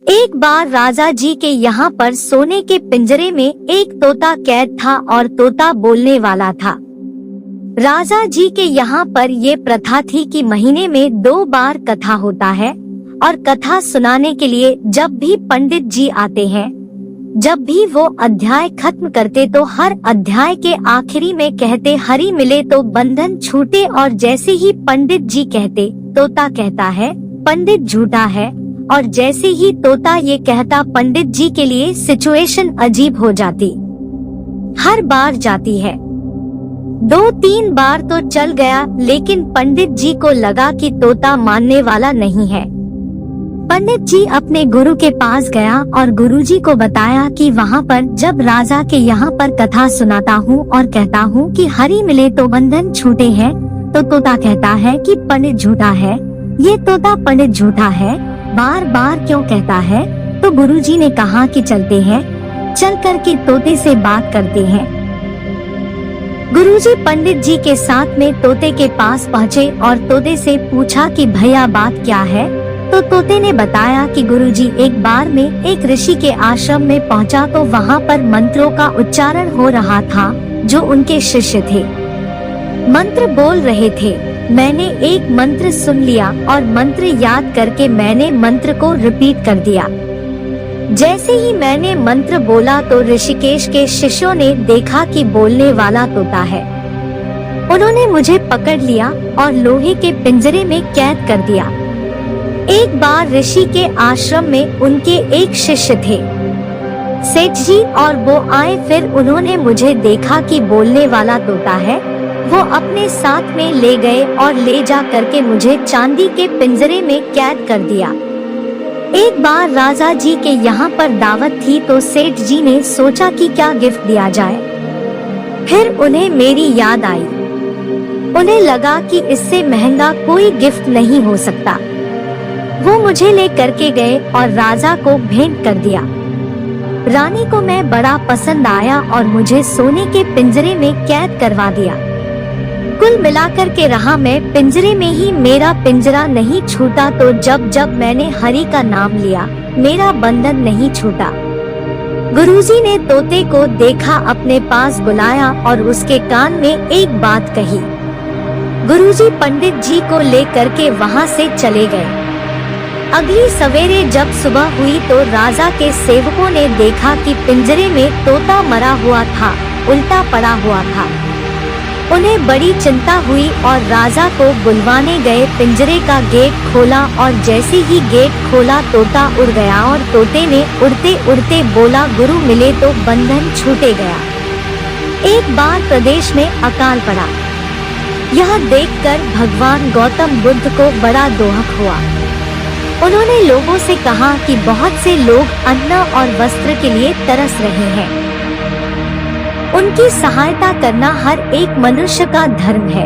एक बार राजा जी के यहाँ पर सोने के पिंजरे में एक तोता कैद था और तोता बोलने वाला था। राजा जी के यहाँ पर ये प्रथा थी कि महीने में 2 बार कथा होता है और कथा सुनाने के लिए जब भी पंडित जी आते हैं, जब भी वो अध्याय खत्म करते तो हर अध्याय के आखिरी में कहते हरि मिले तो बंधन छूटे, और जैसे ही पंडित जी कहते तोता कहता है पंडित झूठा है, और जैसे ही तोता ये कहता पंडित जी के लिए सिचुएशन अजीब हो जाती। हर बार जाती है, 2-3 बार तो चल गया, लेकिन पंडित जी को लगा कि तोता मानने वाला नहीं है। पंडित जी अपने गुरु के पास गया और गुरुजी को बताया कि वहाँ पर जब राजा के यहाँ पर कथा सुनाता हूँ और कहता हूँ कि हरि मिले तो बंधन छूटे हैं, तो तोता कहता है कि पंडित झूठा है। ये तोता पंडित झूठा है बार बार क्यों कहता है? तो गुरुजी ने कहा कि चलते हैं, चल कर के तोते से बात करते हैं। गुरुजी पंडित जी के साथ में तोते के पास पहुँचे और तोते से पूछा कि भैया बात क्या है? तो तोते ने बताया कि गुरुजी एक बार में एक ऋषि के आश्रम में पहुंचा तो वहां पर मंत्रों का उच्चारण हो रहा था। जो उनके शिष्य थे मंत्र बोल रहे थे। मैंने एक मंत्र सुन लिया और मंत्र याद करके मैंने मंत्र को रिपीट कर दिया। जैसे ही मैंने मंत्र बोला तो ऋषिकेश के शिष्यों ने देखा कि बोलने वाला तोता है। उन्होंने मुझे पकड़ लिया और लोहे के पिंजरे में कैद कर दिया। एक बार ऋषि के आश्रम में उनके एक शिष्य थे सेठ जी, और वो आए। फिर उन्होंने मुझे देखा कि बोलने वाला तोता है। वो अपने साथ में ले गए और ले जा करके मुझे चांदी के पिंजरे में कैद कर दिया। एक बार राजा जी के यहाँ पर दावत थी तो सेठ जी ने सोचा कि क्या गिफ्ट दिया जाए। फिर उन्हें मेरी याद आई। उन्हें लगा कि इससे महंगा कोई गिफ्ट नहीं हो सकता। वो मुझे ले करके गए और राजा को भेंट कर दिया। रानी को मैं बड़ा पसंद आया और मुझे सोने के पिंजरे में कैद करवा दिया। कुल मिलाकर के रहा मैं पिंजरे में ही, मेरा पिंजरा नहीं छूटा। तो जब जब मैंने हरि का नाम लिया मेरा बंधन नहीं छूटा। गुरुजी ने तोते को देखा, अपने पास बुलाया और उसके कान में एक बात कही। गुरुजी पंडित जी को ले करके वहाँ से चले गए। अगली सवेरे जब सुबह हुई तो राजा के सेवकों ने देखा कि पिंजरे में तोता मरा हुआ था, उल्टा पड़ा हुआ था। उन्हें बड़ी चिंता हुई और राजा को बुलवाने गए। पिंजरे का गेट खोला और जैसे ही गेट खोला तोता उड़ गया और तोते ने उड़ते उड़ते बोला गुरु मिले तो बंधन छूटे गया। एक बार प्रदेश में अकाल पड़ा। यह देखकर भगवान गौतम बुद्ध को बड़ा दोहक हुआ। उन्होंने लोगों से कहा कि बहुत से लोग अन्न और वस्त्र के लिए तरस रहे हैं। उनकी सहायता करना हर एक मनुष्य का धर्म है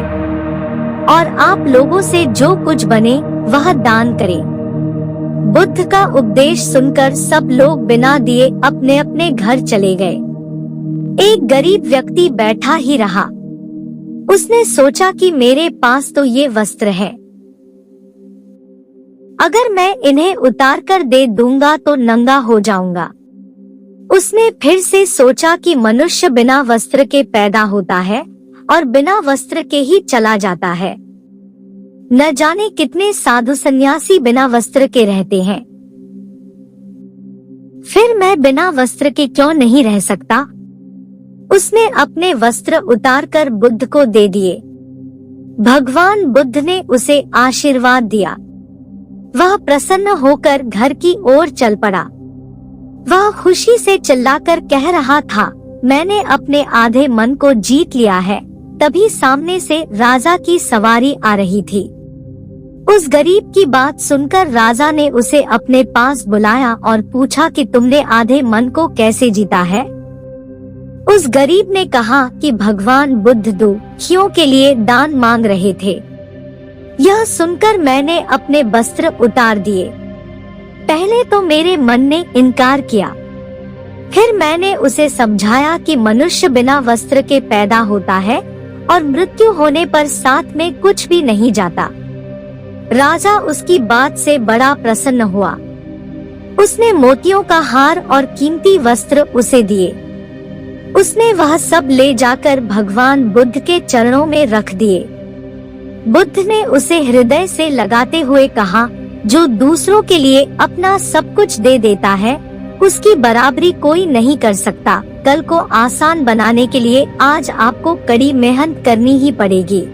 और आप लोगों से जो कुछ बने वह दान करें। बुद्ध का उपदेश सुनकर सब लोग बिना दिए अपने अपने घर चले गए। एक गरीब व्यक्ति बैठा ही रहा। उसने सोचा कि मेरे पास तो ये वस्त्र है, अगर मैं इन्हें उतार कर दे दूंगा तो नंगा हो जाऊंगा। उसने फिर से सोचा कि मनुष्य बिना वस्त्र के पैदा होता है और बिना वस्त्र के ही चला जाता है। न जाने कितने साधु सन्यासी बिना वस्त्र के रहते हैं। फिर मैं बिना वस्त्र के क्यों नहीं रह सकता? उसने अपने वस्त्र उतारकर बुद्ध को दे दिए। भगवान बुद्ध ने उसे आशीर्वाद दिया। वह प्रसन्न होकर घर की ओर चल पड़ा। वह खुशी से चिल्लाकर कह रहा था, मैंने अपने आधे मन को जीत लिया है। तभी सामने से राजा की सवारी आ रही थी। उस गरीब की बात सुनकर राजा ने उसे अपने पास बुलाया और पूछा कि तुमने आधे मन को कैसे जीता है? उस गरीब ने कहा कि भगवान बुद्ध दुखियों के लिए दान मांग रहे थे। यह सुनकर मैंने अपने वस्त्र उतार दिए। पहले तो मेरे मन ने इनकार किया, फिर मैंने उसे समझाया कि मनुष्य बिना वस्त्र के पैदा होता है और मृत्यु होने पर साथ में कुछ भी नहीं जाता। राजा उसकी बात से बड़ा प्रसन्न हुआ। उसने मोतियों का हार और कीमती वस्त्र उसे दिए। उसने वह सब ले जाकर भगवान बुद्ध के चरणों में रख दिए। बुद्ध ने उसे हृदय से लगाते हुए कहा, जो दूसरों के लिए अपना सब कुछ दे देता है, उसकी बराबरी कोई नहीं कर सकता। कल को आसान बनाने के लिए आज आपको कड़ी मेहनत करनी ही पड़ेगी।